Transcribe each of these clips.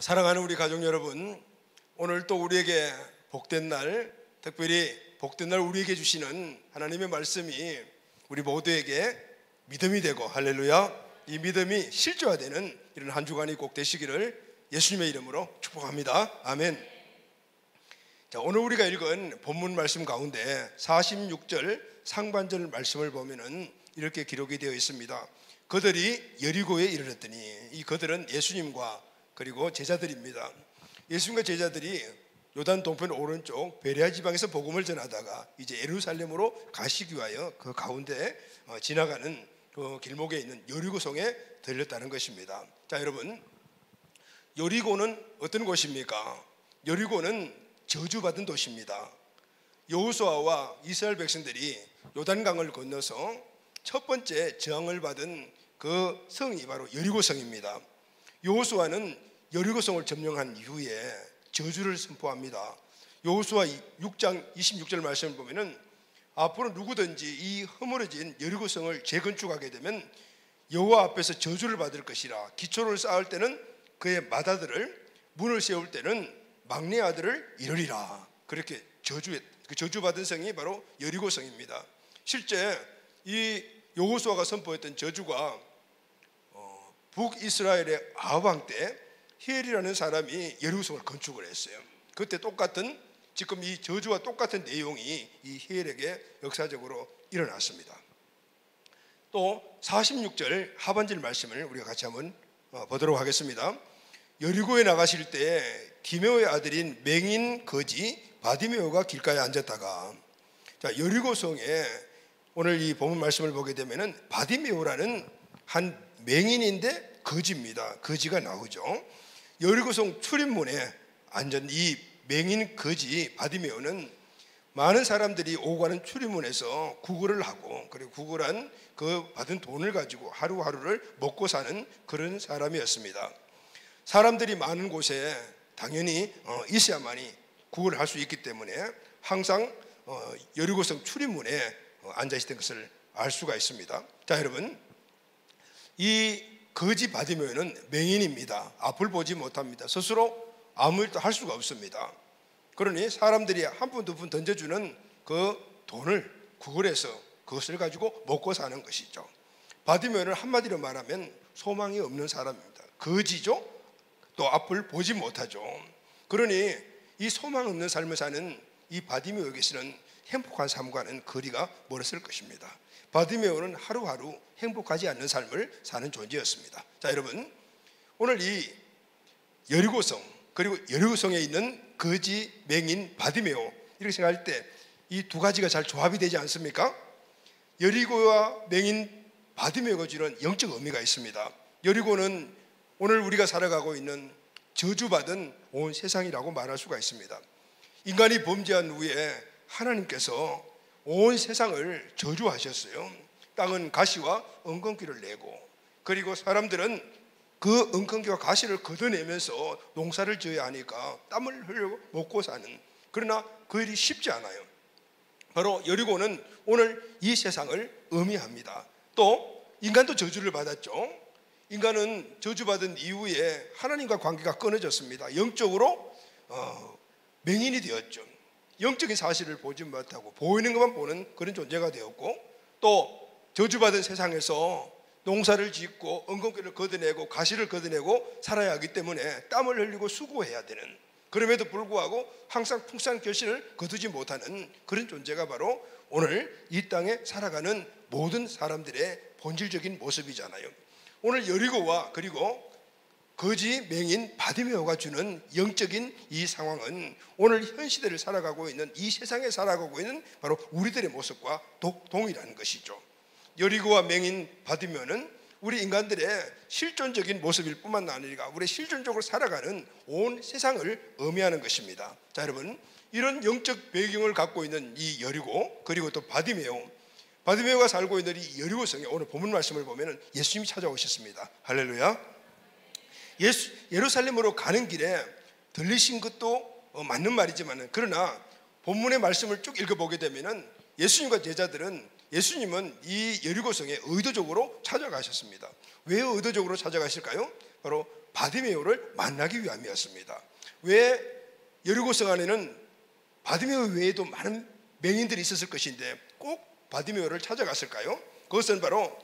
사랑하는 우리 가족 여러분, 오늘 또 우리에게 복된 날, 특별히 복된 날 우리에게 주시는 하나님의 말씀이 우리 모두에게 믿음이 되고, 할렐루야, 이 믿음이 실제화되는 이런 한 주간이 꼭 되시기를 예수님의 이름으로 축복합니다. 아멘. 자, 오늘 우리가 읽은 본문 말씀 가운데 46절 상반절 말씀을 보면은 이렇게 기록이 되어 있습니다. 그들이 여리고에 이르렀더니, 이 그들은 예수님과 그리고 제자들입니다. 예수님과 제자들이 요단 동편 오른쪽 베레아 지방에서 복음을 전하다가 이제 예루살렘으로 가시기 위하여 그 가운데 지나가는 그 길목에 있는 여리고성에 들렸다는 것입니다. 자, 여러분, 여리고는 어떤 곳입니까? 여리고는 저주받은 도시입니다. 여호수아와 이스라엘 백성들이 요단강을 건너서 첫 번째 저항을 받은 그 성이 바로 여리고성입니다. 여호수아는 여리고성을 점령한 이후에 저주를 선포합니다. 여호수아 6장 26절 말씀을 보면은 앞으로 누구든지 이 허물어진 여리고성을 재건축하게 되면 여호와 앞에서 저주를 받을 것이라. 기초를 쌓을 때는 그의 맏아들을, 문을 세울 때는 막내 아들을 잃으리라. 그렇게 저주받은 성이 바로 여리고성입니다. 실제 이 여호수아가 선포했던 저주가 북이스라엘의 아합 왕 때 히엘이라는 사람이 여리고성을 건축을 했어요. 그때 똑같은, 지금 이 저주와 똑같은 내용이 이 히엘에게 역사적으로 일어났습니다. 또 46절 하반절 말씀을 우리가 같이 한번 보도록 하겠습니다. 여리고에 나가실 때 디메오의 아들인 맹인 거지 바디메오가 길가에 앉았다가, 자, 여리고성에 오늘 이 본문 말씀을 보게 되면은 바디메오라는 한 맹인인데 거지입니다. 거지가 나오죠. 여리고성 출입문에 앉은 이 맹인 거지 바디메오는 많은 사람들이 오고 가는 출입문에서 구걸을 하고, 그리고 구걸한 그 받은 돈을 가지고 하루하루를 먹고 사는 그런 사람이었습니다. 사람들이 많은 곳에 당연히 있어야만이 구걸을 할 수 있기 때문에 항상 여리고성 출입문에 앉아 있었던 것을 알 수가 있습니다. 자, 여러분, 이 거지 바디메오는 맹인입니다. 앞을 보지 못합니다. 스스로 아무 일도 할 수가 없습니다. 그러니 사람들이 한 푼 두 푼 던져주는 그 돈을 구걸해서 그것을 가지고 먹고 사는 것이죠. 바디메오는 한마디로 말하면 소망이 없는 사람입니다. 거지죠. 또 앞을 보지 못하죠. 그러니 이 소망 없는 삶을 사는 이 바디메오에게서는 행복한 삶과는 거리가 멀었을 것입니다. 바디메오는 하루하루 행복하지 않는 삶을 사는 존재였습니다. 자, 여러분, 오늘 이 여리고성, 그리고 여리고성에 있는 거지 맹인 바디메오, 이렇게 생각할 때 이 두 가지가 잘 조합이 되지 않습니까? 여리고와 맹인 바디메오가 주는 영적 의미가 있습니다. 여리고는 오늘 우리가 살아가고 있는 저주받은 온 세상이라고 말할 수가 있습니다. 인간이 범죄한 후에 하나님께서 온 세상을 저주하셨어요. 땅은 가시와 엉겅퀴를 내고, 그리고 사람들은 그 엉겅퀴와 가시를 걷어내면서 농사를 지어야 하니까 땀을 흘리고 먹고 사는, 그러나 그 일이 쉽지 않아요. 바로 여리고는 오늘 이 세상을 의미합니다. 또 인간도 저주를 받았죠. 인간은 저주받은 이후에 하나님과 관계가 끊어졌습니다. 영적으로 맹인이 되었죠. 영적인 사실을 보지 못하고 보이는 것만 보는 그런 존재가 되었고, 또 저주받은 세상에서 농사를 짓고 엉겅퀴를 걷어내고 가시를 걷어내고 살아야 하기 때문에 땀을 흘리고 수고해야 되는, 그럼에도 불구하고 항상 풍성한 결실을 거두지 못하는 그런 존재가 바로 오늘 이 땅에 살아가는 모든 사람들의 본질적인 모습이잖아요. 오늘 여리고와 그리고 거지 맹인 바디메오가 주는 영적인 이 상황은 오늘 현 시대를 살아가고 있는, 이 세상에 살아가고 있는 바로 우리들의 모습과 동일한 것이죠. 여리고와 맹인 바디메오는 우리 인간들의 실존적인 모습일 뿐만 아니라 우리 실존적으로 살아가는 온 세상을 의미하는 것입니다. 자, 여러분, 이런 영적 배경을 갖고 있는 이 여리고, 그리고 또 바디메오가 살고 있는 이 여리고성에 오늘 본문 말씀을 보면 예수님이 찾아오셨습니다. 할렐루야. 예루살렘으로 가는 길에 들리신 것도 맞는 말이지만, 그러나 본문의 말씀을 쭉 읽어보게 되면 예수님과 제자들은, 예수님은 이 여리고성에 의도적으로 찾아가셨습니다. 왜 의도적으로 찾아가실까요? 바로 바디메오를 만나기 위함이었습니다. 왜 여리고성 안에는 바디메오 외에도 많은 맹인들이 있었을 것인데 꼭 바디메오를 찾아갔을까요? 그것은 바로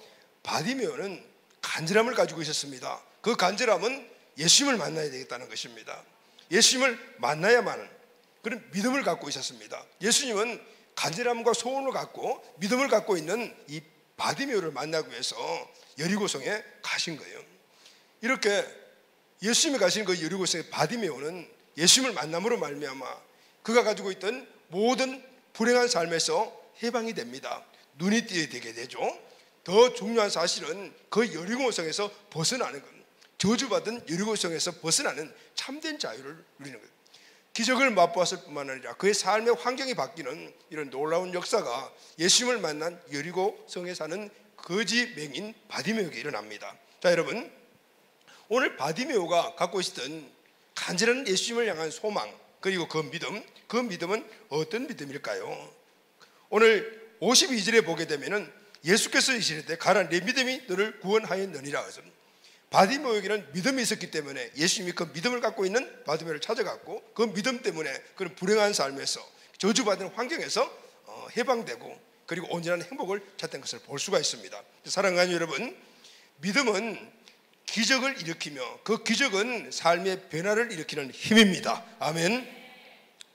바디메오는 간절함을 가지고 있었습니다. 그 간절함은 예수님을 만나야 되겠다는 것입니다. 예수님을 만나야만 그런 믿음을 갖고 있었습니다. 예수님은 간절함과 소원을 갖고 믿음을 갖고 있는 이 바디메오를 만나기 위해서 여리고성에 가신 거예요. 이렇게 예수님이 가신 그 여리고성의 바디메오는 예수님을 만남으로 말미암아 그가 가지고 있던 모든 불행한 삶에서 해방이 됩니다. 눈이 띄게 되죠. 더 중요한 사실은 그 여리고성에서 벗어나는 것, 저주받은 여리고성에서 벗어나는 참된 자유를 누리는 것. 기적을 맛보았을 뿐만 아니라 그의 삶의 환경이 바뀌는 이런 놀라운 역사가 예수님을 만난 여리고성에 사는 거지 맹인 바디메오에게 일어납니다. 자, 여러분, 오늘 바디메오가 갖고 있었던 간절한 예수님을 향한 소망, 그리고 그 믿음은 어떤 믿음일까요? 오늘 52절에 보게 되면은 예수께서 이르시되 가라, 내 믿음이 너를 구원하였느니라. 바디메오에게는 믿음이 있었기 때문에 예수님이 그 믿음을 갖고 있는 바디메오를 찾아갔고 그 믿음 때문에 그런 불행한 삶에서 저주받은 환경에서 해방되고 그리고 온전한 행복을 찾던 것을 볼 수가 있습니다. 사랑하는 여러분, 믿음은 기적을 일으키며 그 기적은 삶의 변화를 일으키는 힘입니다. 아멘.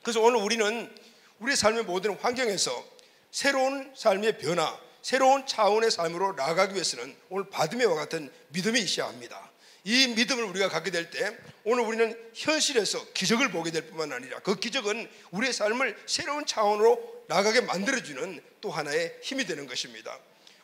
그래서 오늘 우리는 우리 삶의 모든 환경에서 새로운 삶의 변화, 새로운 차원의 삶으로 나아가기 위해서는 오늘 바디메오와 같은 믿음이 있어야 합니다. 이 믿음을 우리가 갖게 될 때 오늘 우리는 현실에서 기적을 보게 될 뿐만 아니라 그 기적은 우리의 삶을 새로운 차원으로 나아가게 만들어주는 또 하나의 힘이 되는 것입니다.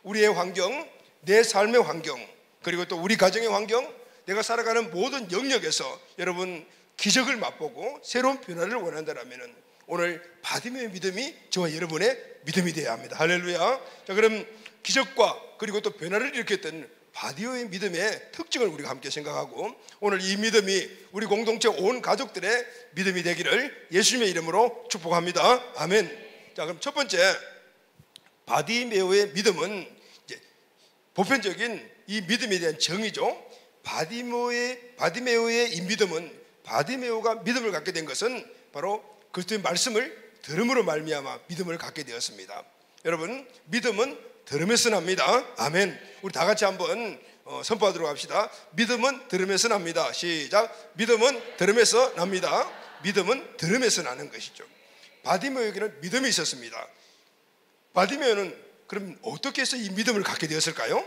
우리의 환경, 내 삶의 환경, 그리고 또 우리 가정의 환경, 내가 살아가는 모든 영역에서 여러분 기적을 맛보고 새로운 변화를 원한다면 오늘 바디메오의 믿음이 저와 여러분의 믿음이 되어야 합니다. 할렐루야. 자, 그럼 기적과 그리고 또 변화를 일으켰던 바디메오의 믿음의 특징을 우리가 함께 생각하고 오늘 이 믿음이 우리 공동체 온 가족들의 믿음이 되기를 예수님의 이름으로 축복합니다. 아멘. 자, 그럼 첫 번째 바디메오의 믿음은 이제 보편적인 이 믿음에 대한 정의죠. 바디메오의 이 믿음은 바디메오가 믿음을 갖게 된 것은 바로 그리스도의 말씀을 들음으로 말미암아 믿음을 갖게 되었습니다. 여러분, 믿음은 들음에서 납니다. 아멘. 우리 다 같이 한번 선포하도록 합시다. 믿음은 들음에서 납니다. 시작. 믿음은 들음에서 납니다. 믿음은 들음에서 나는 것이죠. 바디메오에게는 믿음이 있었습니다. 바디메오는 그럼 어떻게 해서 이 믿음을 갖게 되었을까요?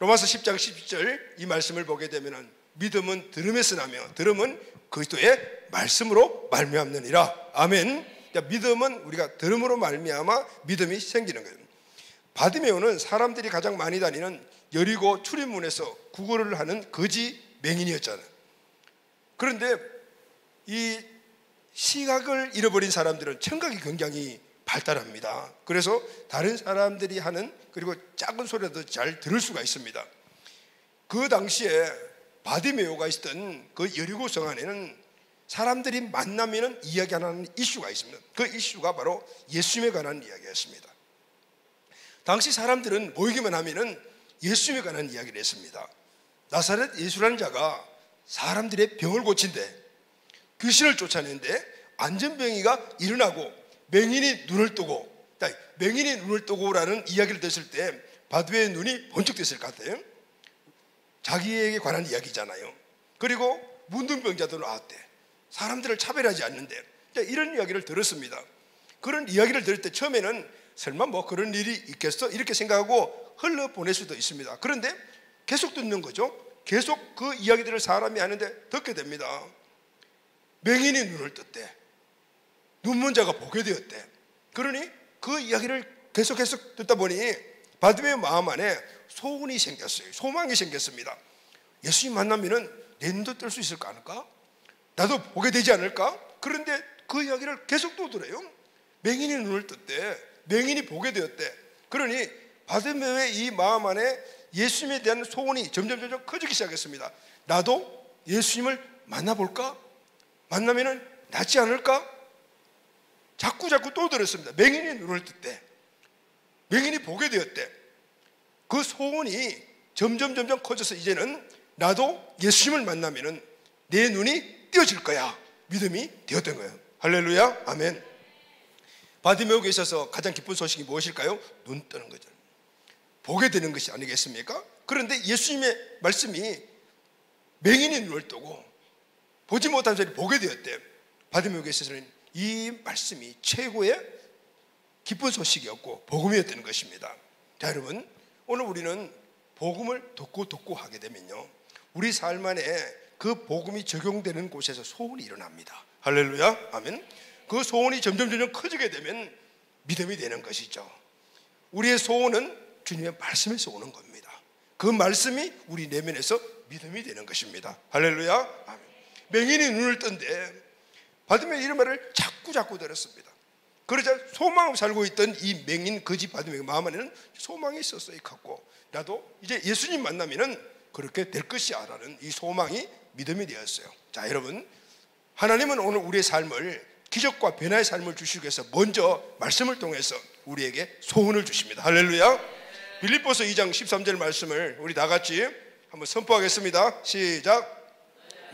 로마서 10장 10절 이 말씀을 보게 되면 믿음은 들음에서 나며 들음은 그리스도의 말씀으로 말미암느니라. 아멘. 믿음은 우리가 들음으로 말미암아 믿음이 생기는 거예요. 바디메오는 사람들이 가장 많이 다니는 여리고 출입문에서 구걸을 하는 거지 맹인이었잖아요. 그런데 이 시각을 잃어버린 사람들은 청각이 굉장히 발달합니다. 그래서 다른 사람들이 하는 그리고 작은 소리라도 잘 들을 수가 있습니다. 그 당시에 바디메오가 있었던 그 여리고성 안에는 사람들이 만나면 이야기하는 이슈가 있습니다. 그 이슈가 바로 예수님에 관한 이야기였습니다. 당시 사람들은 모이기만 하면은 예수님에 관한 이야기를 했습니다. 나사렛 예수라는 자가 사람들의 병을 고친대, 귀신을 쫓아내는데 안전병이가 일어나고 맹인이 눈을 뜨고, 맹인이 눈을 뜨고라는 이야기를 들었을 때 바디메오의 눈이 번쩍 됐을 것 같아요. 자기에게 관한 이야기잖아요. 그리고 문둥병자도 나왔대. 사람들을 차별하지 않는데 이런 이야기를 들었습니다. 그런 이야기를 들을 때 처음에는 설마 뭐 그런 일이 있겠어? 이렇게 생각하고 흘러보낼 수도 있습니다. 그런데 계속 듣는 거죠. 계속 그 이야기들을 사람이 하는데 듣게 됩니다. 맹인이 눈을 떴대. 눈먼 자가 보게 되었대. 그러니 그 이야기를 계속 듣다 보니 바디메오 마음 안에 소원이 생겼어요. 소망이 생겼습니다. 예수님 만나면은 내 눈도 뜰 수 있을까 않을까? 나도 보게 되지 않을까? 그런데 그 이야기를 계속 또 들어요. 맹인이 눈을 떴대. 맹인이 보게 되었대. 그러니 바디메오의 이 마음 안에 예수님에 대한 소원이 점점 커지기 시작했습니다. 나도 예수님을 만나볼까? 만나면은 낫지 않을까? 자꾸 또 들었습니다. 맹인이 눈을 떴대. 맹인이 보게 되었대. 그 소원이 점점 커져서 이제는 나도 예수님을 만나면은 내 눈이 띄어질 거야. 믿음이 되었던 거예요. 할렐루야, 아멘. 바디메오에게 있어서 가장 기쁜 소식이 무엇일까요? 눈 뜨는 거죠. 보게 되는 것이 아니겠습니까? 그런데 예수님의 말씀이 맹인의 눈을 뜨고 보지 못한 사람이 보게 되었대. 바디메오에게 있어서는 이 말씀이 최고의 기쁜 소식이었고 복음이었던 것입니다. 자, 여러분, 오늘 우리는 복음을 듣고 하게 되면요, 우리 삶 안에 그 복음이 적용되는 곳에서 소원이 일어납니다. 할렐루야, 아멘. 그 소원이 점점 커지게 되면 믿음이 되는 것이죠. 우리의 소원은 주님의 말씀에서 오는 겁니다. 그 말씀이 우리 내면에서 믿음이 되는 것입니다. 할렐루야, 아멘. 맹인이 눈을 뜬데 바디메오 이런 말을 자꾸 들었습니다. 그러자 소망을 살고 있던 이 맹인 거지 바디메오 마음 안에는 소망이 있었어요. 갖고 나도 이제 예수님 만나면은 그렇게 될 것이야 라는 이 소망이 믿음이 되었어요. 자, 여러분, 하나님은 오늘 우리의 삶을 기적과 변화의 삶을 주시기 위해서 먼저 말씀을 통해서 우리에게 소원을 주십니다. 할렐루야. 빌립보서 2장 13절 말씀을 우리 다 같이 한번 선포하겠습니다. 시작.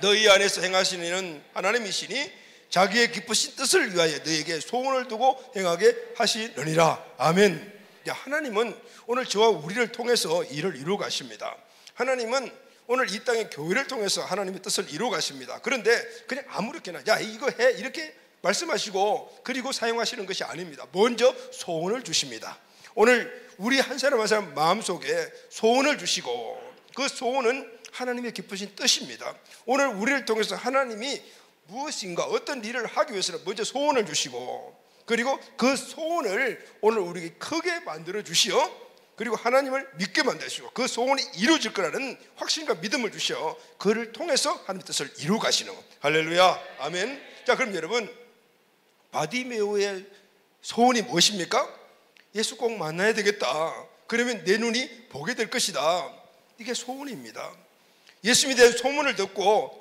너희 안에서 행하시는 이는 하나님이시니 자기의 기쁘신 뜻을 위하여 너희에게 소원을 두고 행하게 하시느니라. 아멘. 하나님은 오늘 저와 우리를 통해서 일을 이루어 가십니다. 하나님은 오늘 이 땅의 교회를 통해서 하나님의 뜻을 이루어 가십니다. 그런데 그냥 아무렇게나 야 이거 해 이렇게 말씀하시고 그리고 사용하시는 것이 아닙니다. 먼저 소원을 주십니다. 오늘 우리 한 사람 한 사람 마음속에 소원을 주시고 그 소원은 하나님의 기쁘신 뜻입니다. 오늘 우리를 통해서 하나님이 무엇인가 어떤 일을 하기 위해서는 먼저 소원을 주시고 그리고 그 소원을 오늘 우리에게 크게 만들어 주시어 그리고 하나님을 믿게 만드시고 그 소원이 이루어질 거라는 확신과 믿음을 주시어 그를 통해서 하나님의 뜻을 이루어 가시는 것. 할렐루야, 아멘. 자, 그럼 여러분, 바디메오의 소원이 무엇입니까? 예수 꼭 만나야 되겠다. 그러면 내 눈이 보게 될 것이다. 이게 소원입니다. 예수님에 대한 소문을 듣고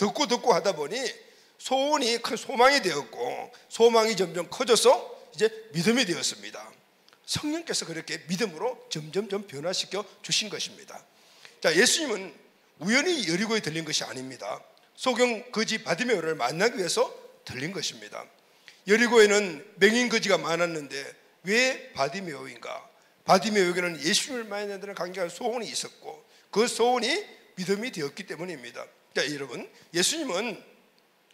하다 보니 소원이 큰 소망이 되었고 소망이 점점 커져서 이제 믿음이 되었습니다. 성령께서 그렇게 믿음으로 점점 변화시켜 주신 것입니다. 자, 예수님은 우연히 여리고에 들린 것이 아닙니다. 소경 거지 바디메오를 만나기 위해서 들린 것입니다. 여리고에는 맹인 거지가 많았는데 왜 바디메오인가? 바디메오에게는 예수님을 만나는 강력한 소원이 있었고 그 소원이 믿음이 되었기 때문입니다. 자, 여러분, 예수님은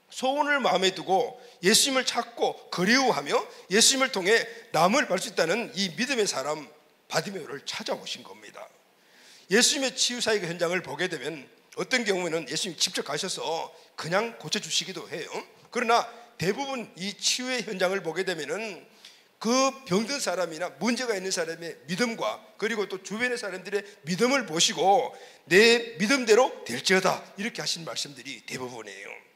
소원을 마음에 두고 예수님을 찾고 그리워하며 예수님을 통해 남을 볼 수 있다는 이 믿음의 사람 바디메오를 찾아오신 겁니다. 예수님의 치유사역 현장을 보게 되면 어떤 경우에는 예수님이 직접 가셔서 그냥 고쳐주시기도 해요. 그러나 대부분 이 치유의 현장을 보게 되면은 그 병든 사람이나 문제가 있는 사람의 믿음과 그리고 또 주변의 사람들의 믿음을 보시고 내 믿음대로 될지어다 이렇게 하신 말씀들이 대부분이에요.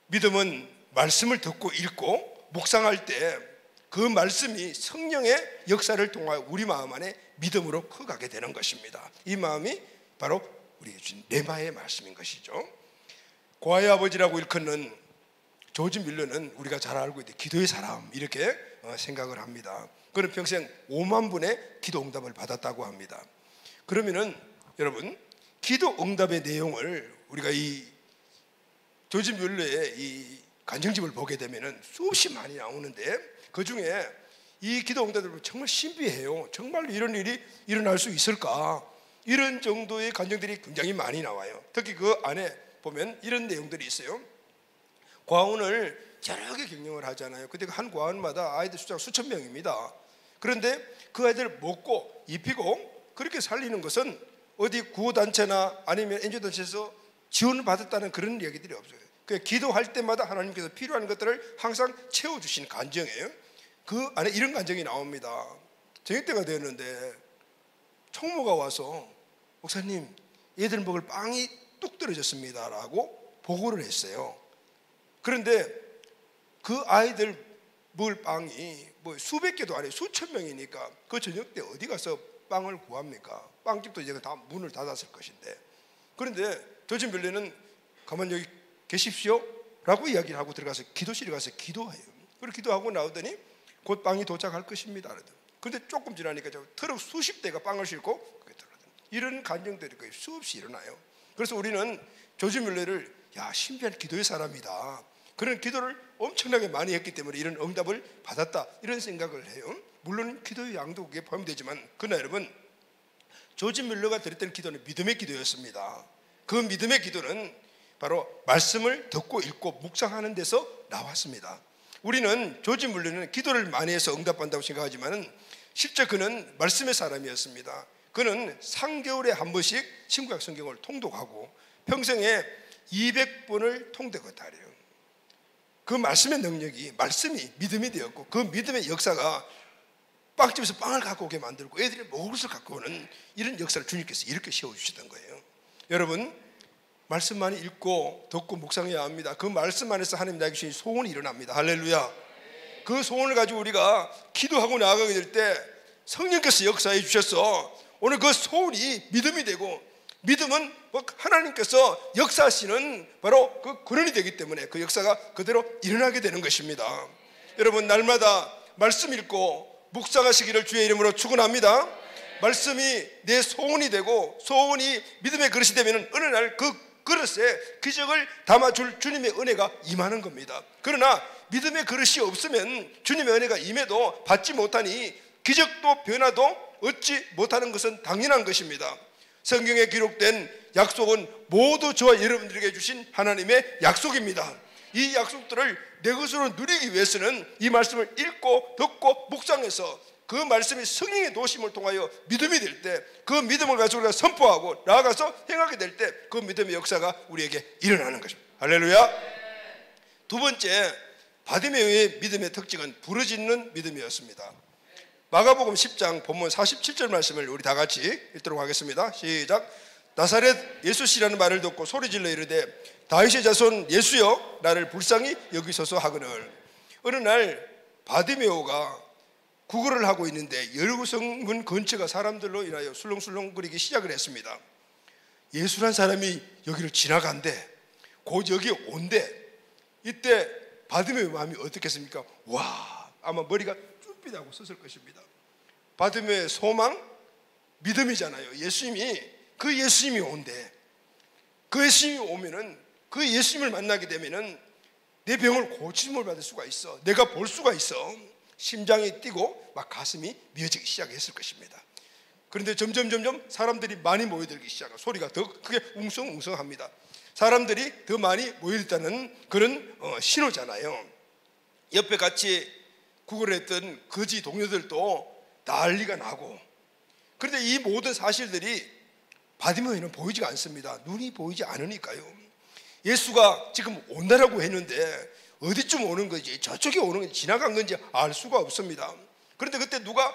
믿음은 말씀을 듣고 읽고 묵상할 때 그 말씀이 성령의 역사를 통하여 우리 마음 안에 믿음으로 커가게 되는 것입니다. 이 마음이 바로 우리에게 주신 레마의 말씀인 것이죠. 고아의 아버지라고 일컫는 조지 밀러는 우리가 잘 알고 있는 기도의 사람 이렇게 생각을 합니다. 그는 평생 5만 분의 기도 응답을 받았다고 합니다. 그러면은 여러분, 기도 응답의 내용을 우리가 이 조지 밀러의 이 간증집을 보게 되면은 수없이 많이 나오는데 그 중에 이 기도 응답을 정말 신비해요. 정말 이런 일이 일어날 수 있을까? 이런 정도의 간증들이 굉장히 많이 나와요. 특히 그 안에 보면 이런 내용들이 있어요. 과원을 여러 개 경영을 하잖아요. 근데 한 과원마다 아이들 숫자가 수천 명입니다. 그런데 그 아이들을 먹고 입히고 그렇게 살리는 것은 어디 구호단체나 아니면 NGO단체에서 지원을 받았다는 그런 얘기들이 없어요. 그냥 기도할 때마다 하나님께서 필요한 것들을 항상 채워주신 간증이에요. 그 안에 이런 간증이 나옵니다. 저녁 때가 되었는데 총무가 와서 목사님, 얘들 먹을 빵이 뚝 떨어졌습니다 라고 보고를 했어요. 그런데 그 아이들 먹을 빵이 뭐 수백 개도 아니고 수천 명이니까 그 저녁 때 어디 가서 빵을 구합니까? 빵집도 이제 다 문을 닫았을 것인데. 그런데 조지 밀러는 가만 여기 계십시오 라고 이야기를 하고 들어가서 기도실에 가서 기도해요. 그리고 기도하고 나오더니 곧 빵이 도착할 것입니다. 그런데 조금 지나니까 트럭 수십 대가 빵을 싣고 이런 간증들이 거의 수없이 일어나요. 그래서 우리는 조지 뮬러를 신비한 기도의 사람이다, 그런 기도를 엄청나게 많이 했기 때문에 이런 응답을 받았다, 이런 생각을 해요. 물론 기도의 양도 그게 포함되지만, 그러나 여러분, 조지 뮬러가 드렸던 기도는 믿음의 기도였습니다. 그 믿음의 기도는 바로 말씀을 듣고 읽고 묵상하는 데서 나왔습니다. 우리는 조지 뮬러는 기도를 많이 해서 응답받는다고 생각하지만 실제 그는 말씀의 사람이었습니다. 그는 3개월에 한 번씩 신구약 성경을 통독하고 평생에 200번을 통독했다 그래요. 그 말씀의 능력이, 말씀이 믿음이 되었고, 그 믿음의 역사가 빵집에서 빵을 갖고 오게 만들고 애들이 먹을 것을 갖고 오는 이런 역사를 주님께서 이렇게 세워주시던 거예요. 여러분, 말씀 많이 읽고 듣고 묵상해야 합니다. 그 말씀 안에서 하나님 나에게 주신 소원이 일어납니다. 할렐루야. 그 소원을 가지고 우리가 기도하고 나아가게 될 때 성령께서 역사해 주셔서 오늘 그 소원이 믿음이 되고, 믿음은 하나님께서 역사하시는 바로 그 근원이 되기 때문에 그 역사가 그대로 일어나게 되는 것입니다. 여러분, 날마다 말씀 읽고 묵상하시기를 주의 이름으로 축원합니다. 말씀이 내 소원이 되고 소원이 믿음의 그릇이 되면 어느 날 그 그릇에 기적을 담아줄 주님의 은혜가 임하는 겁니다. 그러나 믿음의 그릇이 없으면 주님의 은혜가 임해도 받지 못하니 기적도 변화도 얻지 못하는 것은 당연한 것입니다. 성경에 기록된 약속은 모두 저와 여러분들에게 주신 하나님의 약속입니다. 이 약속들을 내 것으로 누리기 위해서는 이 말씀을 읽고 듣고 묵상해서 그 말씀이 성령의 도심을 통하여 믿음이 될 때, 그 믿음을 가지고 우리가 선포하고 나아가서 행하게 될 때 그 믿음의 역사가 우리에게 일어나는 것입니다. 할렐루야. 두 번째, 바디메오의 믿음의 특징은 부르짖는 믿음이었습니다. 마가복음 10장 본문 47절 말씀을 우리 다 같이 읽도록 하겠습니다. 시작. 나사렛 예수시라는 말을 듣고 소리질러 이르되 다윗의 자손 예수여 나를 불쌍히 여기소서 하거늘. 어느 날 바디메오가 구걸을 하고 있는데 여리고성문 근처가 사람들로 인하여 술렁술렁거리기 시작을 했습니다. 예수란 사람이 여기를 지나간대, 곧 여기 온대. 이때 바디메오의 마음이 어떻겠습니까? 와, 아마 머리가 쭈삣하고 섰을 것입니다. 바디메오의 소망, 믿음이잖아요. 그 예수님이 온대. 그 예수님이 오면은, 그 예수님을 만나게 되면은 내 병을 고침을 받을 수가 있어, 내가 볼 수가 있어. 심장이 뛰고 막 가슴이 미어지기 시작했을 것입니다. 그런데 점점 사람들이 많이 모여들기 시작하고 소리가 더 크게 웅성웅성합니다. 사람들이 더 많이 모여있다는 그런 신호잖아요. 옆에 같이 구걸했던 거지 동료들도 난리가 나고. 그런데 이 모든 사실들이 바디메오에는 보이지가 않습니다. 눈이 보이지 않으니까요. 예수가 지금 온다라고 했는데 어디쯤 오는 건지, 저쪽에 오는 건지, 지나간 건지 알 수가 없습니다. 그런데 그때 누가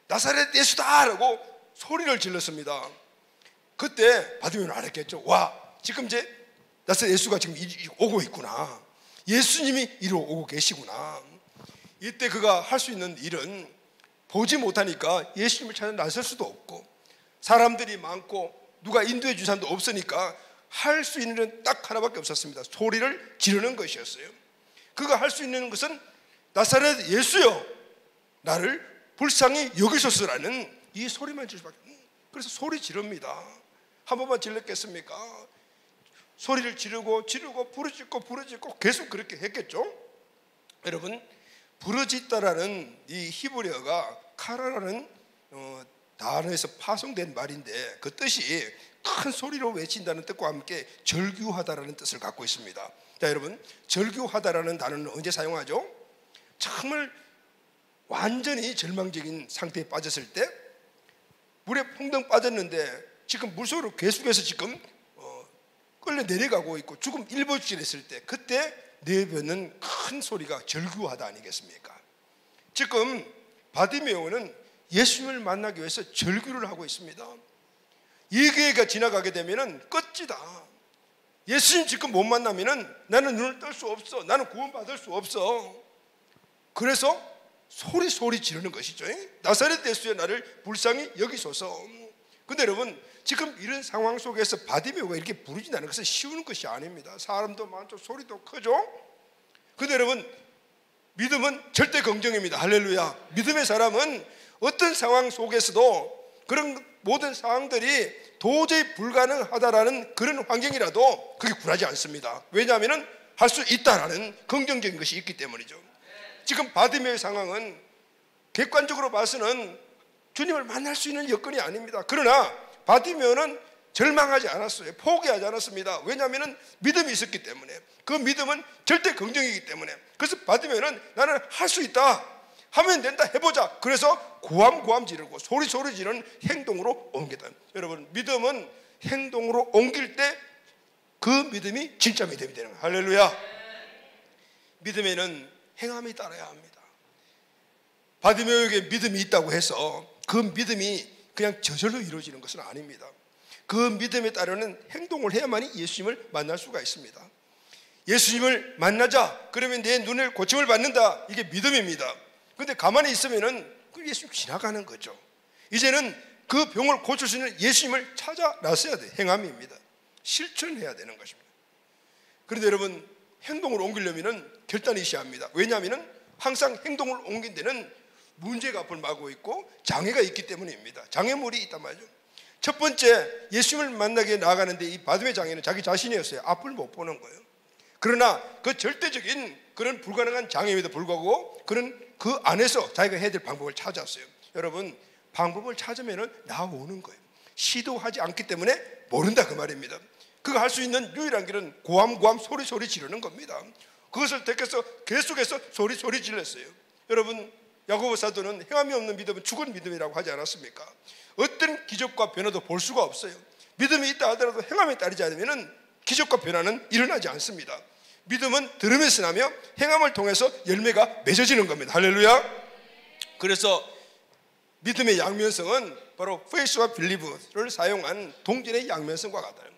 나사렛 예수다 라고 소리를 질렀습니다. 그때 바디메오는 알았겠죠. 와, 지금 이제 나사렛 예수가 지금 오고 있구나, 예수님이 이리로 오고 계시구나. 이때 그가 할 수 있는 일은 보지 못하니까 예수님을 찾아 나설 수도 없고, 사람들이 많고 누가 인도해 줄 사람도 없으니까 할 수 있는 일은 딱 하나밖에 없었습니다. 소리를 지르는 것이었어요. 그가 할 수 있는 것은 나사렛 예수여 나를 불쌍히 여기소서라는 이 소리만 지를 수밖에. 그래서 소리 지릅니다. 한 번만 질렀겠습니까? 소리를 지르고 부르짖고 계속 그렇게 했겠죠. 여러분, 부르짖다라는 이 히브리어가 카라라는 단어에서 파송된 말인데 그 뜻이 큰 소리로 외친다는 뜻과 함께 절규하다라는 뜻을 갖고 있습니다. 자, 여러분, 절규하다라는 단어는 언제 사용하죠? 정말 완전히 절망적인 상태에 빠졌을 때, 물에 퐁덩 빠졌는데 지금 물속으로 계속해서 지금 끌려 내려가고 있고 죽음 일보직전했을 때, 그때 내뱉는 큰 소리가 절규하다 아니겠습니까? 지금 바디메오는 예수님을 만나기 위해서 절규를 하고 있습니다. 이 기회가 지나가게 되면 끝이다. 예수님 지금 못 만나면 나는 눈을 뜰 수 없어, 나는 구원받을 수 없어. 그래서 소리 지르는 것이죠. 나사렛 예수여 나를 불쌍히 여기소서. 근데 여러분, 지금 이런 상황 속에서 바디메오가 이렇게 부르짖는다는 것은 쉬운 것이 아닙니다. 사람도 많죠, 소리도 크죠. 근데 여러분, 믿음은 절대 긍정입니다. 할렐루야. 믿음의 사람은 어떤 상황 속에서도 그런 모든 상황들이 도저히 불가능하다라는 그런 환경이라도 그게 굴하지 않습니다. 왜냐하면 할 수 있다라는 긍정적인 것이 있기 때문이죠. 지금 바디메오의 상황은 객관적으로 봐서는 주님을 만날 수 있는 여건이 아닙니다. 그러나 바디메오는 절망하지 않았어요. 포기하지 않았습니다. 왜냐하면 믿음이 있었기 때문에. 그 믿음은 절대 긍정이기 때문에. 그래서 바디메오는 나는 할 수 있다, 하면 된다, 해보자. 그래서 고함 지르고 소리 지르는 행동으로 옮겼다. 여러분, 믿음은 행동으로 옮길 때 그 믿음이 진짜 믿음이 되는 거예요. 할렐루야. 믿음에는 행함이 따라야 합니다. 바디메오에게 믿음이 있다고 해서 그 믿음이 그냥 저절로 이루어지는 것은 아닙니다. 그 믿음에 따르는 행동을 해야만이 예수님을 만날 수가 있습니다. 예수님을 만나자, 그러면 내 눈을 고침을 받는다, 이게 믿음입니다. 그런데 가만히 있으면은 그 예수님 지나가는 거죠. 이제는 그 병을 고칠 수 있는 예수님을 찾아 나서야 돼. 행함입니다. 실천해야 되는 것입니다. 그런데 여러분, 행동을 옮기려면 결단이 있어야 합니다. 왜냐하면 항상 행동을 옮긴 데는 문제가 앞을 막고 있고 장애가 있기 때문입니다. 장애물이 있단 말이죠. 첫 번째, 예수님을 만나게 나가는데 이 바디메오의 장애는 자기 자신이었어요. 앞을 못 보는 거예요. 그러나 그 절대적인 그런 불가능한 장애임에도 불구하고 그는 그 안에서 자기가 해야 될 방법을 찾았어요. 여러분, 방법을 찾으면 나오는 거예요. 시도하지 않기 때문에 모른다, 그 말입니다. 그가 할 수 있는 유일한 길은 고함 소리 지르는 겁니다. 그것을 택해서 계속해서 소리 질렀어요. 여러분, 야고보 사도는 행함이 없는 믿음은 죽은 믿음이라고 하지 않았습니까? 어떤 기적과 변화도 볼 수가 없어요. 믿음이 있다 하더라도 행함에 따르지 않으면 기적과 변화는 일어나지 않습니다. 믿음은 들으면서 나며 행함을 통해서 열매가 맺어지는 겁니다. 할렐루야. 그래서 믿음의 양면성은 바로 faith와 believe를 사용한 동전의 양면성과 같아요.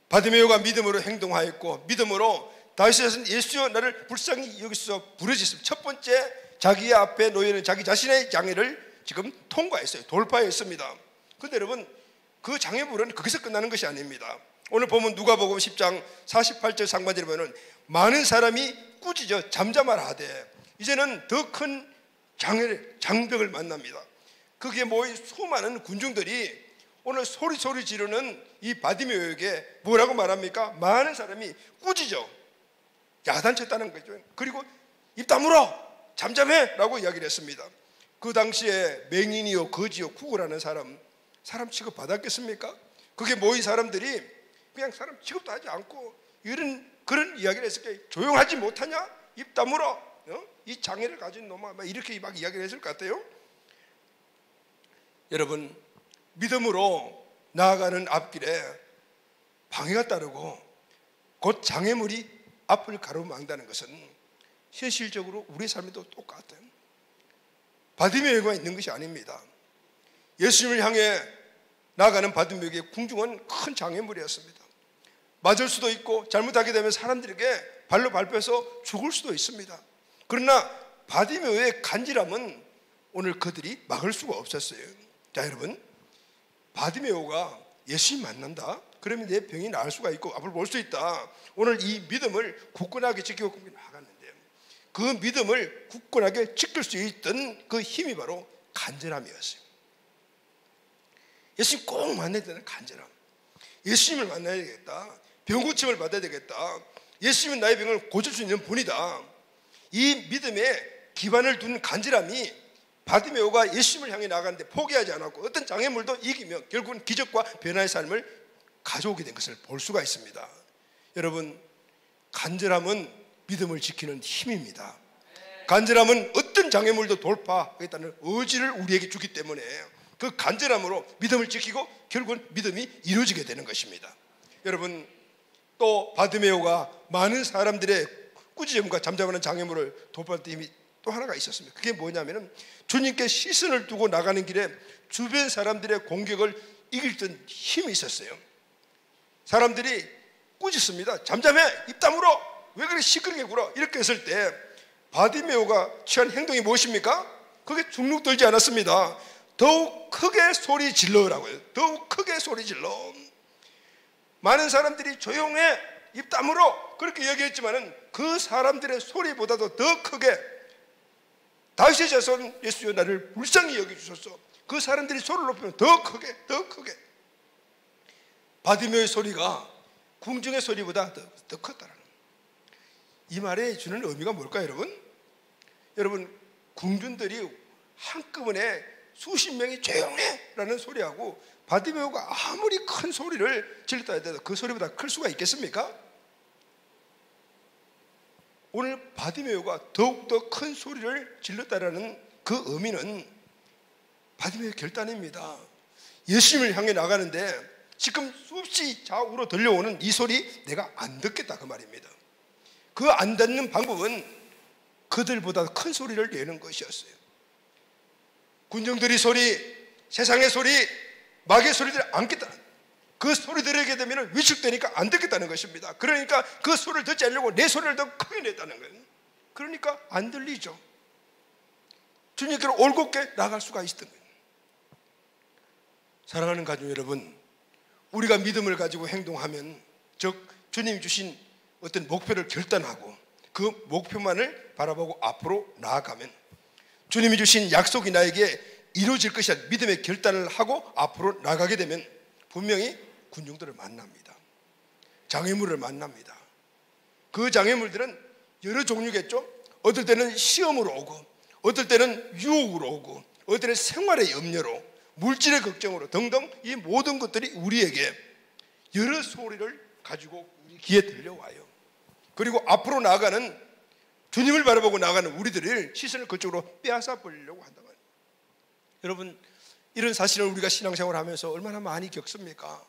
바디메오가 믿음으로 행동하였고 믿음으로 다윗은 예수여 나를 불쌍히 여기서 부르짖습니다. 첫 번째, 자기 앞에 놓여있는 자기 자신의 장애를 지금 통과했어요. 돌파했습니다. 그런데 여러분, 그 장애물은 거기서 끝나는 것이 아닙니다. 오늘 보면 누가복음 10장 48절 상반절에 보면 많은 사람이 꾸짖어 잠잠하라 하되 이제는 더 큰 장벽을 만납니다. 거기에 모인 수많은 군중들이 오늘 소리 지르는 이 바디메오에게 뭐라고 말합니까? 많은 사람이 꾸짖어 야단쳤다는 거죠. 그리고 입 다물어, 잠잠해 라고 이야기를 했습니다. 그 당시에 맹인이요 거지요 구걸하는 사람 취급 받았겠습니까? 그게 모인 사람들이 그냥 사람 취급도 하지 않고 그런 이야기를 했을 때 조용하지 못하냐? 입 다물어, 이 장애를 가진 놈아, 이렇게 막 이야기를 했을 것 같아요. 여러분, 믿음으로 나아가는 앞길에 방해가 따르고 곧 장애물이 앞을 가로막는다는 것은 현실적으로 우리 삶에도 똑같아요. 바디메오가 있는 것이 아닙니다. 예수님을 향해 나아가는 바디메오에게 궁중은 큰 장애물이었습니다. 맞을 수도 있고 잘못하게 되면 사람들에게 발로 밟혀서 죽을 수도 있습니다. 그러나 바디메오의 간절함은 오늘 그들이 막을 수가 없었어요. 자, 여러분, 바디메오가 예수님 만난다? 그러면 내 병이 나을 수가 있고 앞을 볼 수 있다. 오늘 이 믿음을 굳건하게 지키고 나갔는데 그 믿음을 굳건하게 지킬 수 있던 그 힘이 바로 간절함이었어요. 예수님 꼭 만나야 되는 간절함. 예수님을 만나야 되겠다. 병 고침을 받아야 되겠다. 예수님은 나의 병을 고칠 수 있는 분이다. 이 믿음에 기반을 둔 간절함이 바디메오가 예수님을 향해 나가는데 포기하지 않았고 어떤 장애물도 이기며 결국은 기적과 변화의 삶을 가져오게 된 것을 볼 수가 있습니다. 여러분, 간절함은 믿음을 지키는 힘입니다. 간절함은 어떤 장애물도 돌파하겠다는 의지를 우리에게 주기 때문에 그 간절함으로 믿음을 지키고 결국은 믿음이 이루어지게 되는 것입니다. 여러분, 또 바디메오가 많은 사람들의 꾸짖음과 잠잠하는 장애물을 돌파할 때 힘이 또 하나가 있었습니다. 그게 뭐냐면은 주님께 시선을 두고 나가는 길에 주변 사람들의 공격을 이길 듯 힘이 있었어요. 사람들이 꾸짖습니다. 잠잠해, 입 다물어, 왜 그렇게 시끄럽게 굴어? 이렇게 했을 때 바디메오가 취한 행동이 무엇입니까? 그게 주눅 들지 않았습니다. 더욱 크게 소리 질러라고요. 더욱 크게 소리 질러. 많은 사람들이 조용해, 입 다물어, 그렇게 얘기했지만은 그 사람들의 소리보다도 더 크게 다윗의 자손 예수여 나를 불쌍히 여겨주소서, 그 사람들이 소리를 높이면 더 크게 더 크게. 바디메오의 소리가 궁중의 소리보다 더 컸다는 이 말에 주는 의미가 뭘까요, 여러분? 여러분, 궁중들이 한꺼번에 수십 명이 조용해 라는 소리하고 바디메오가 아무리 큰 소리를 질렀다 해도 그 소리보다 클 수가 있겠습니까? 오늘 바디메오가 더욱더 큰 소리를 질렀다라는 그 의미는 바디메오의 결단입니다. 예수님을 향해 나가는데 지금 수없이 좌우로 들려오는 이 소리 내가 안 듣겠다 그 말입니다. 그 안 듣는 방법은 그들보다 큰 소리를 내는 것이었어요. 군중들의 소리, 세상의 소리, 마귀의 소리들을 안 듣겠다. 그 소리 들으게 되면 위축되니까 안 듣겠다는 것입니다. 그러니까 그 소리를 듣지 않으려고 내 소리를 더 크게 냈다는 거예요. 그러니까 안 들리죠. 주님께로 올곧게 나갈 수가 있었던 거예요. 사랑하는 가족 여러분, 우리가 믿음을 가지고 행동하면, 즉 주님이 주신 어떤 목표를 결단하고 그 목표만을 바라보고 앞으로 나아가면 주님이 주신 약속이 나에게 이루어질 것이라는 믿음의 결단을 하고 앞으로 나가게 되면 분명히 군중들을 만납니다. 장애물을 만납니다. 그 장애물들은 여러 종류겠죠. 어떨 때는 시험으로 오고, 어떨 때는 유혹으로 오고, 어떨 때는 생활의 염려로, 물질의 걱정으로 등등 이 모든 것들이 우리에게 여러 소리를 가지고 우리 귀에 들려와요. 그리고 앞으로 나아가는, 주님을 바라보고 나아가는 우리들을 시선을 그쪽으로 빼앗아 버리려고 한단 말이에요. 여러분, 이런 사실을 우리가 신앙생활을 하면서 얼마나 많이 겪습니까?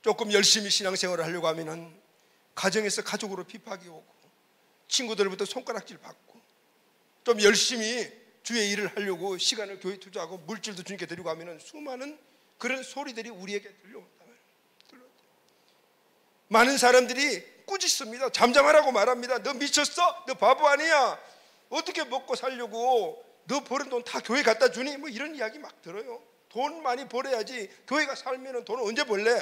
조금 열심히 신앙생활을 하려고 하면은 가정에서 가족으로 핍박이 오고, 친구들부터 손가락질 받고, 좀 열심히 주의 일을 하려고 시간을 교회에 투자하고 물질도 주님께 드리고 하면은 수많은 그런 소리들이 우리에게 들려온다. 많은 사람들이 꾸짖습니다. 잠잠하라고 말합니다. 너 미쳤어? 너 바보 아니야? 어떻게 먹고 살려고 너 버는 돈 다 교회 갖다 주니? 뭐 이런 이야기 막 들어요. 돈 많이 벌어야지. 교회가 살면은 돈을 언제 벌래?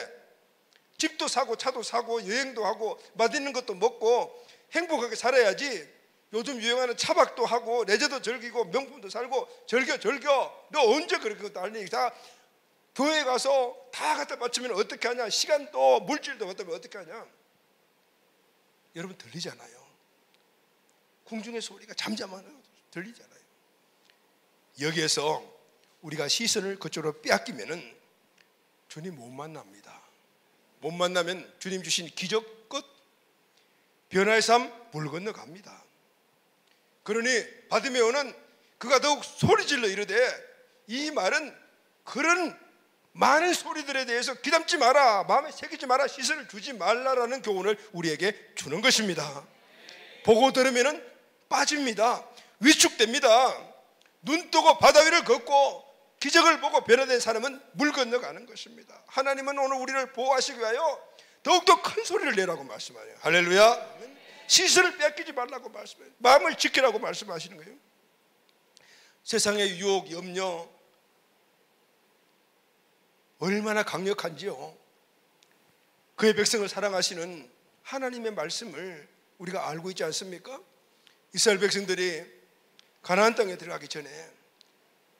집도 사고 차도 사고 여행도 하고 맛있는 것도 먹고 행복하게 살아야지. 요즘 유행하는 차박도 하고 레저도 즐기고 명품도 살고 즐겨. 너 언제 그렇게 난리? 다 교회 가서 다 갖다 바치면 어떻게 하냐? 시간도 물질도 갖다 바치면 어떻게 하냐? 여러분 들리잖아요. 궁중의 소리가 잠잠하나 들리잖아요. 여기에서 우리가 시선을 그쪽으로 빼앗기면은 주님 못 만납니다. 못 만나면 주님 주신 기적 끝, 변화의 삶 물 건너갑니다. 그러니 바디메오는 그가 더욱 소리질러 이르되, 이 말은 그런 많은 소리들에 대해서 귀담지 마라, 마음에 새기지 마라, 시선을 주지 말라라는 교훈을 우리에게 주는 것입니다. 보고 들으면 빠집니다. 위축됩니다. 눈 뜨고 바다 위를 걷고 기적을 보고 변화된 사람은 물 건너가는 것입니다. 하나님은 오늘 우리를 보호하시기 위하여 더욱더 큰 소리를 내라고 말씀하세요. 할렐루야. 시선을 뺏기지 말라고 말씀해요. 마음을 지키라고 말씀하시는 거예요. 세상의 유혹, 염려 얼마나 강력한지요. 그의 백성을 사랑하시는 하나님의 말씀을 우리가 알고 있지 않습니까? 이스라엘 백성들이 가나안 땅에 들어가기 전에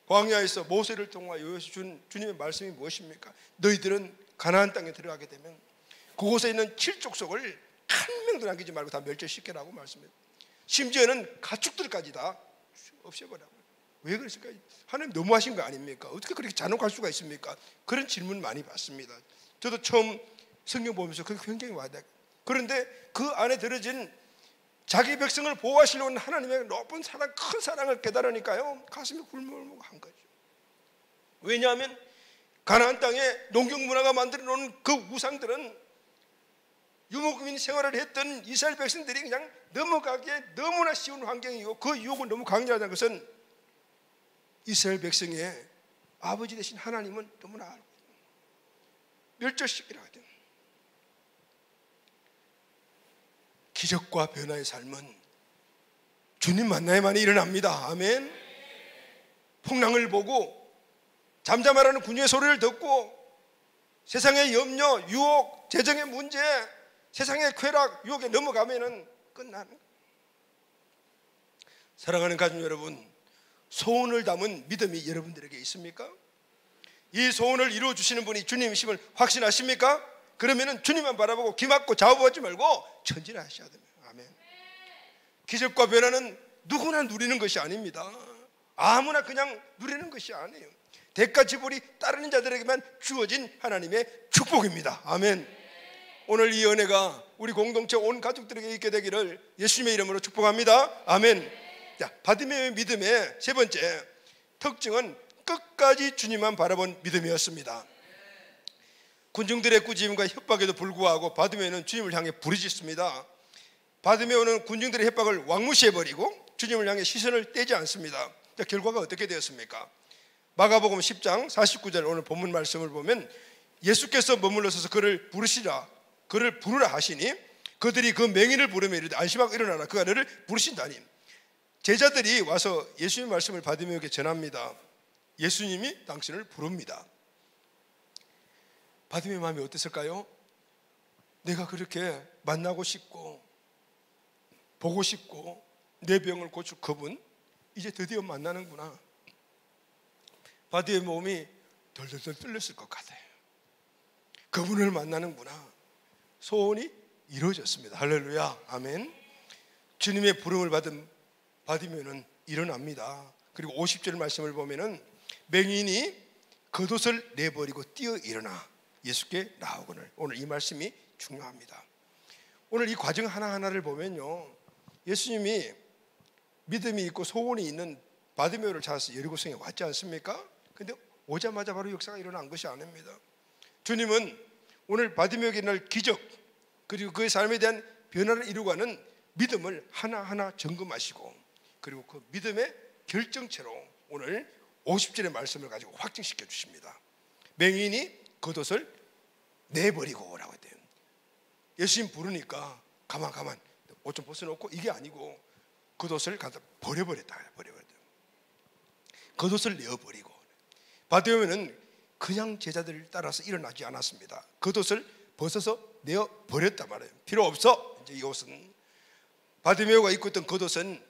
광야에서 모세를 통하여 준 주님의 말씀이 무엇입니까? 너희들은 가나안 땅에 들어가게 되면 그곳에 있는 칠족속을 한 명도 남기지 말고 다 멸절시키라고 말씀해요. 심지어는 가축들까지 다 없애버리라고. 왜 그랬을까요? 하나님 너무하신 거 아닙니까? 어떻게 그렇게 잔혹할 수가 있습니까? 그런 질문 많이 받습니다. 저도 처음 성경 보면서 그게 굉장히 와닿아요. 그런데 그 안에 들어진 자기 백성을 보호하시려고 하는 하나님의 높은 사랑, 큰 사랑을 깨달으니까요 가슴이 굴물물한 거죠. 왜냐하면 가나안 땅에 농경 문화가 만들어 놓은 그 우상들은 유목민 생활을 했던 이스라엘 백성들이 그냥 넘어가기에 너무나 쉬운 환경이고, 그 유혹은 너무 강렬하다는 것은 이스라엘 백성의 아버지 되신 하나님은 너무나 알고 멸절시키라 하죠. 기적과 변화의 삶은 주님 만나야만 일어납니다. 아멘. 풍랑을 보고 잠잠하라는 군주의 소리를 듣고 세상의 염려, 유혹, 재정의 문제, 세상의 쾌락, 유혹에 넘어가면은 끝나는 거예요. 사랑하는 가족 여러분, 소원을 담은 믿음이 여러분들에게 있습니까? 이 소원을 이루어 주시는 분이 주님이심을 확신하십니까? 그러면은 주님만 바라보고 기막고 좌우보지 말고 전진하셔야 됩니다. 아멘. 기적과 변화는 누구나 누리는 것이 아닙니다. 아무나 그냥 누리는 것이 아니에요. 대가 지불이 따르는 자들에게만 주어진 하나님의 축복입니다. 아멘. 오늘 이 은혜가 우리 공동체 온 가족들에게 있게 되기를 예수님의 이름으로 축복합니다. 아멘. 자, 바디메오의 믿음의 세 번째 특징은 끝까지 주님만 바라본 믿음이었습니다. 군중들의 꾸짖음과 협박에도 불구하고 바디메오는 주님을 향해 부르짖습니다. 바디메오는 군중들의 협박을 왕무시해버리고 주님을 향해 시선을 떼지 않습니다. 자, 결과가 어떻게 되었습니까? 마가복음 10장 49절 오늘 본문 말씀을 보면 예수께서 머물러 서서 그를 부르시라, 그를 부르라 하시니 그들이 그 맹인을 부르며 이르되 안심하고 일어나라, 그가 너를 부르신다니. 제자들이 와서 예수님의 말씀을 바디메오에게 전합니다. 예수님이 당신을 부릅니다. 바디메오 마음이 어땠을까요? 내가 그렇게 만나고 싶고 보고 싶고 내 병을 고칠 그분 이제 드디어 만나는구나. 바디메오 몸이 덜덜덜 떨렸을 것 같아요. 그분을 만나는구나. 소원이 이루어졌습니다. 할렐루야. 아멘. 주님의 부름을 받은 바디메오는 일어납니다. 그리고 50절 말씀을 보면은 맹인이 겉옷을 내버리고 뛰어 일어나 예수께 나오거늘. 오늘 이 말씀이 중요합니다. 오늘 이 과정 하나하나를 보면요, 예수님이 믿음이 있고 소원이 있는 바디메오를 찾아서 여리고성에 왔지 않습니까? 근데 오자마자 바로 역사가 일어난 것이 아닙니다. 주님은 오늘 바디메오에게 날 기적 그리고 그의 삶에 대한 변화를 이루고가는 믿음을 하나하나 점검하시고 그리고 그 믿음의 결정체로 오늘 50절의 말씀을 가지고 확증시켜 주십니다. 맹인이 겉옷을 내버리고 오라고 했대요. 예수님 부르니까 가만 옷 좀 벗어놓고 이게 아니고 겉옷을 갖다 버려버렸다. 겉옷을 내어버리고. 바디메오는 그냥 제자들을 따라서 일어나지 않았습니다. 겉옷을 벗어서 내어버렸단 말이에요. 필요 없어. 이제 이 옷은. 바디메오가 입고 있던 겉옷은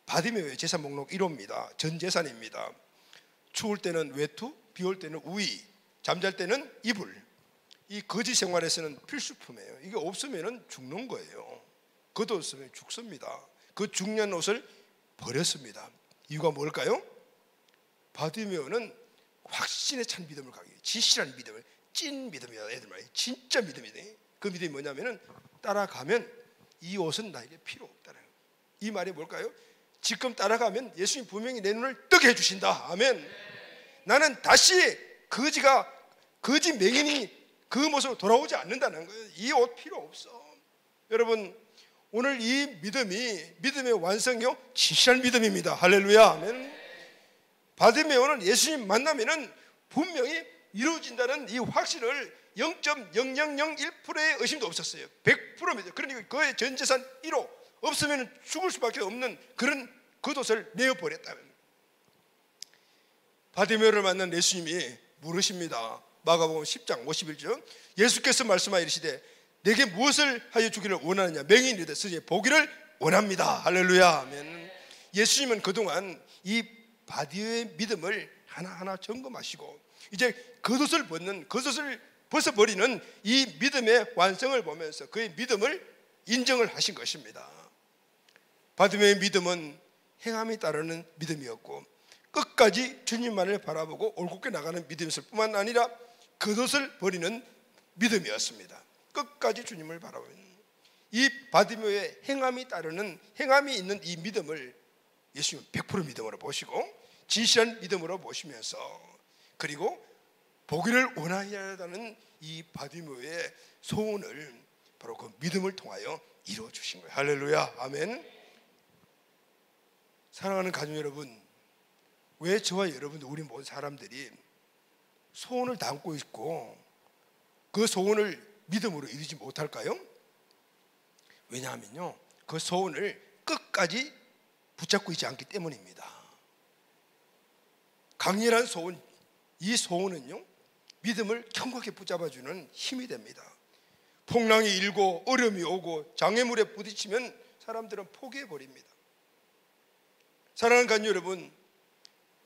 바디메오의 재산 목록 1호입니다. 전 재산입니다. 추울 때는 외투, 비 올 때는 우의, 잠잘 때는 이불. 이 거지 생활에서는 필수품이에요. 이게 없으면 죽는 거예요. 겉옷 없으면 죽습니다. 그 중요한 옷을 버렸습니다. 이유가 뭘까요? 바디메오는 확신에 찬 믿음을 가게, 진실한 믿음을, 찐 믿음이야. 애들 말이에요. 진짜 믿음이네. 그 믿음이 뭐냐면은 따라가면 이 옷은 나에게 필요 없다는 거예요. 이 말이 뭘까요? 지금 따라가면 예수님 분명히 내 눈을 뜨게 해주신다. 아멘. 나는 다시 거지 맹인이 그 모습으로 돌아오지 않는다는 거예요. 이 옷 필요 없어. 여러분, 오늘 이 믿음의 완성이요 진실한 믿음입니다. 할렐루야. 아멘. 바디메오는 예수님 만나면은 분명히 이루어진다는 이 확신을 0.0001%의 의심도 없었어요. 100% 믿어요. 그러니까 그의 전 재산 1호 없으면 죽을 수밖에 없는 그런 겉옷을 내어버렸다면. 바디메오를 만난 예수님이 물으십니다. 마가복음 10장 51절 예수께서 말씀하여 이르시되 내게 무엇을 하여 주기를 원하느냐. 맹인이 이르되 보기를 원합니다. 할렐루야. 아멘. 예수님은 그동안 이 바디메오의 믿음을 하나하나 점검하시고 이제 겉옷을 벗어버리는 이 믿음의 완성을 보면서 그의 믿음을 인정을 하신 것입니다. 바디메오의 믿음은 행함이 따르는 믿음이었고 끝까지 주님만을 바라보고 올곧게 나가는 믿음이었을 뿐만 아니라 겉옷을 버리는 믿음이었습니다. 끝까지 주님을 바라보는 이 바디메오의 행함이 있는 이 믿음을 예수님은 100% 믿음으로 보시고 진실한 믿음으로 보시면서 그리고 보기를 원하야하는 이 바디메오의 소원을 바로 그 믿음을 통하여 이루어 주신 거예요. 할렐루야. 아멘. 사랑하는 가족 여러분, 왜 저와 여러분 우리 모든 사람들이 소원을 담고 있고 그 소원을 믿음으로 이루지 못할까요? 왜냐하면요, 그 소원을 끝까지 붙잡고 있지 않기 때문입니다. 강렬한 소원, 이 소원은요 믿음을 견고하게 붙잡아주는 힘이 됩니다. 풍랑이 일고 어려움이 오고 장애물에 부딪히면 사람들은 포기해버립니다. 사랑하는 가족 여러분,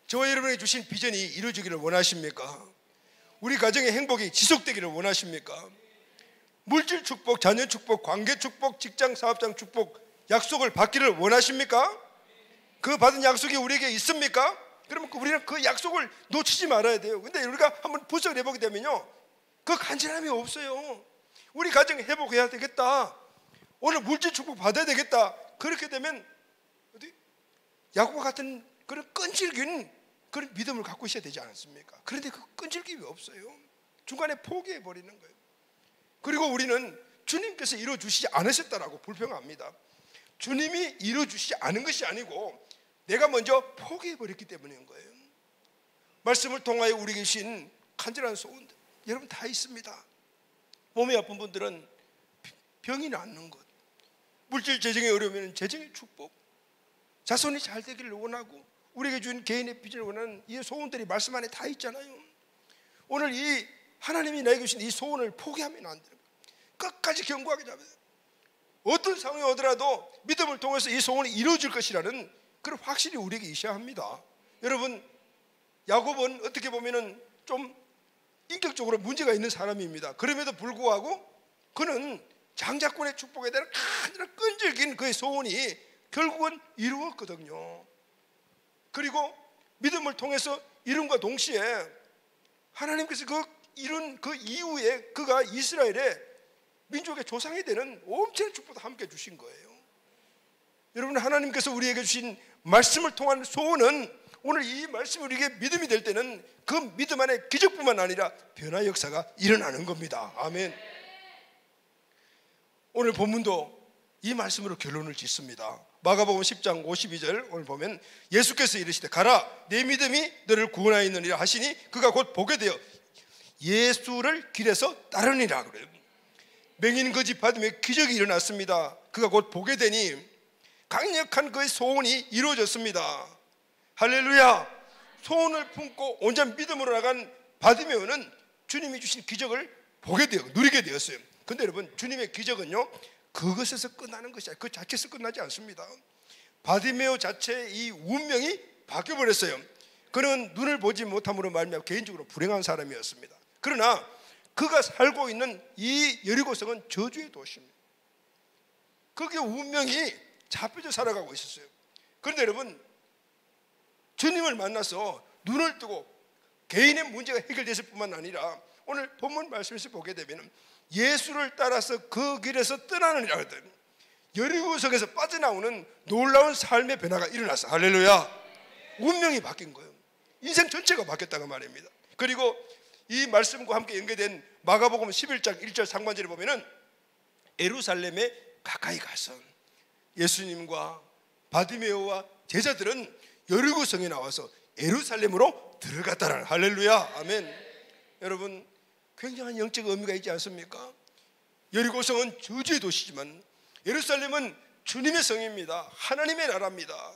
저와 여러분에게 주신 비전이 이루어지기를 원하십니까? 우리 가정의 행복이 지속되기를 원하십니까? 물질 축복, 자녀 축복, 관계 축복, 직장 사업장 축복, 약속을 받기를 원하십니까? 그 받은 약속이 우리에게 있습니까? 그러면 우리는 그 약속을 놓치지 말아야 돼요. 근데 우리가 한번 분석을 해보게 되면요, 그 간절함이 없어요. 우리 가정 회복해야 되겠다, 오늘 물질 축복 받아야 되겠다, 그렇게 되면 야곱과 같은 그런 끈질긴 그런 믿음을 갖고 있어야 되지 않습니까? 그런데 그 끈질김이 없어요. 중간에 포기해 버리는 거예요. 그리고 우리는 주님께서 이루어주시지 않으셨다라고 불평합니다. 주님이 이루어주시지 않은 것이 아니고 내가 먼저 포기해 버렸기 때문인 거예요. 말씀을 통하여 우리에게 주신 간절한 소원들 여러분 다 있습니다. 몸이 아픈 분들은 병이 낫는 것, 물질 재정에 어려우면 재정의 축복, 자손이 잘 되기를 원하고 우리에게 준 개인의 비전을 원하는 이 소원들이 말씀 안에 다 있잖아요. 오늘 이 하나님이 나에게 주신 이 소원을 포기하면 안 돼요. 끝까지 견고하게 잡아야 돼요. 어떤 상황이 오더라도 믿음을 통해서 이 소원이 이루어질 것이라는 그런 확신이 우리에게 있어야 합니다. 여러분, 야곱은 어떻게 보면은 좀 인격적으로 문제가 있는 사람입니다. 그럼에도 불구하고 그는 장자권의 축복에 대한 간절한 끈질긴 그의 소원이 결국은 이루었거든요. 그리고 믿음을 통해서 이룬과 동시에 하나님께서 그 이룬 그 이후에 그가 이스라엘의 민족의 조상이 되는 엄청난 축복도 함께 주신 거예요. 여러분, 하나님께서 우리에게 주신 말씀을 통한 소원은 오늘 이 말씀이 우리에게 믿음이 될 때는 그 믿음 안에 기적뿐만 아니라 변화 역사가 일어나는 겁니다. 아멘. 오늘 본문도 이 말씀으로 결론을 짓습니다. 마가복음 10장 52절 오늘 보면 예수께서 이르시되 가라 내 믿음이 너를 구원하였느니라 하시니 그가 곧 보게 되어 예수를 길에서 따르니라 그래요. 맹인 거지 받으며 기적이 일어났습니다. 그가 곧 보게 되니 강력한 그의 소원이 이루어졌습니다. 할렐루야. 소원을 품고 온전 믿음으로 나간 바디메오는 주님이 주신 기적을 보게 되어 누리게 되었어요. 그런데 여러분, 주님의 기적은요 그것에서 끝나는 것이 아니라 그 자체에서 끝나지 않습니다. 바디메오 자체의 이 운명이 바뀌어버렸어요. 그는 눈을 보지 못함으로 말미암아 개인적으로 불행한 사람이었습니다. 그러나 그가 살고 있는 이 여리고성은 저주의 도시입니다. 거기에 운명이 잡혀져 살아가고 있었어요. 그런데 여러분, 주님을 만나서 눈을 뜨고 개인의 문제가 해결됐을 뿐만 아니라 오늘 본문 말씀에서 보게 되면 예수를 따라서 그 길에서 떠나느니라 하더니 여리고성에서 빠져나오는 놀라운 삶의 변화가 일어났어요. 할렐루야. 운명이 바뀐 거예요. 인생 전체가 바뀌었다는 말입니다. 그리고 이 말씀과 함께 연계된 마가복음 11장 1절 상반절에 보면은 예루살렘에 가까이 가서 예수님과 바디메오와 제자들은 여리고성에 나와서 예루살렘으로 들어갔다라는 할렐루야. 아멘. 여러분, 굉장한 영적 의미가 있지 않습니까? 여리고성은 저주의 도시지만 예루살렘은 주님의 성입니다. 하나님의 나라입니다.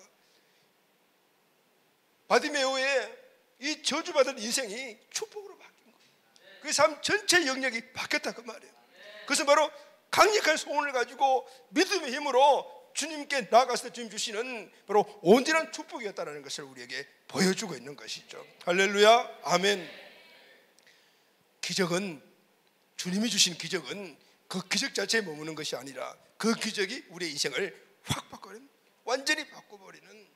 바디메오의 이 저주받은 인생이 축복으로 바뀐 거예요. 그 삶 전체 영역이 바뀌었다 그 말이에요. 그래서 바로 강력한 소원을 가지고 믿음의 힘으로 주님께 나아갔을 때 주님 주시는 바로 온전한 축복이었다는 것을 우리에게 보여주고 있는 것이죠. 할렐루야. 아멘. 기적은, 주님이 주신 기적은 그 기적 자체에 머무는 것이 아니라 그 기적이 우리의 인생을 확 바꿔버리는, 완전히 바꿔버리는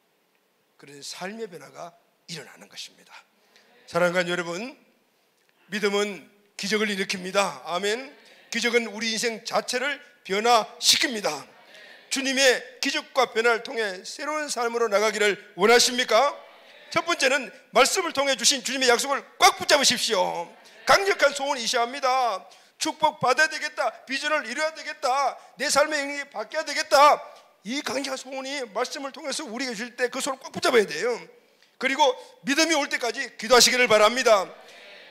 그런 삶의 변화가 일어나는 것입니다. 사랑하는 여러분, 믿음은 기적을 일으킵니다. 아멘. 기적은 우리 인생 자체를 변화시킵니다. 주님의 기적과 변화를 통해 새로운 삶으로 나가기를 원하십니까? 첫 번째는 말씀을 통해 주신 주님의 약속을 꽉 붙잡으십시오. 강력한 소원이 있어야 합니다. 축복 받아야 되겠다, 비전을 이루어야 되겠다, 내 삶의 영역이 바뀌어야 되겠다. 이 강력한 소원이 말씀을 통해서 우리에게 줄 때 그 소원을 꽉 붙잡아야 돼요. 그리고 믿음이 올 때까지 기도하시기를 바랍니다.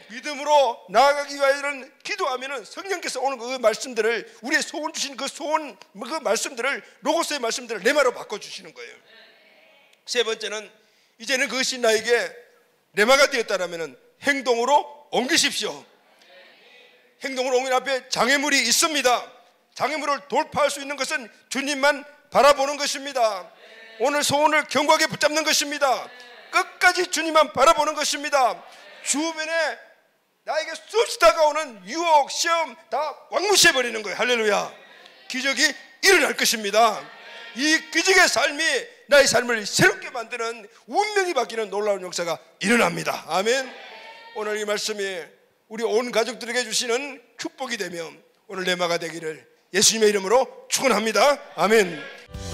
믿음으로 나아가기 위하여는 기도하면은 성령께서 오는 그 말씀들을, 우리의 소원 주신 그 소원, 그 말씀들을, 로고스의 말씀들을 레마로 바꿔주시는 거예요. 세 번째는 이제는 그것이 나에게 레마가 되었다라면 행동으로 옮기십시오. 행동으로 옮긴 앞에 장애물이 있습니다. 장애물을 돌파할 수 있는 것은 주님만 바라보는 것입니다. 오늘 소원을 견고하게 붙잡는 것입니다. 끝까지 주님만 바라보는 것입니다. 주변에 나에게 수없이 다가오는 유혹, 시험 다 왕무시해버리는 거예요. 할렐루야. 기적이 일어날 것입니다. 이 기적의 삶이 나의 삶을 새롭게 만드는, 운명이 바뀌는 놀라운 역사가 일어납니다. 아멘. 오늘 이 말씀이 우리 온 가족들에게 주시는 축복이 되며 오늘 내 마가 되기를 예수님의 이름으로 축원합니다. 아멘.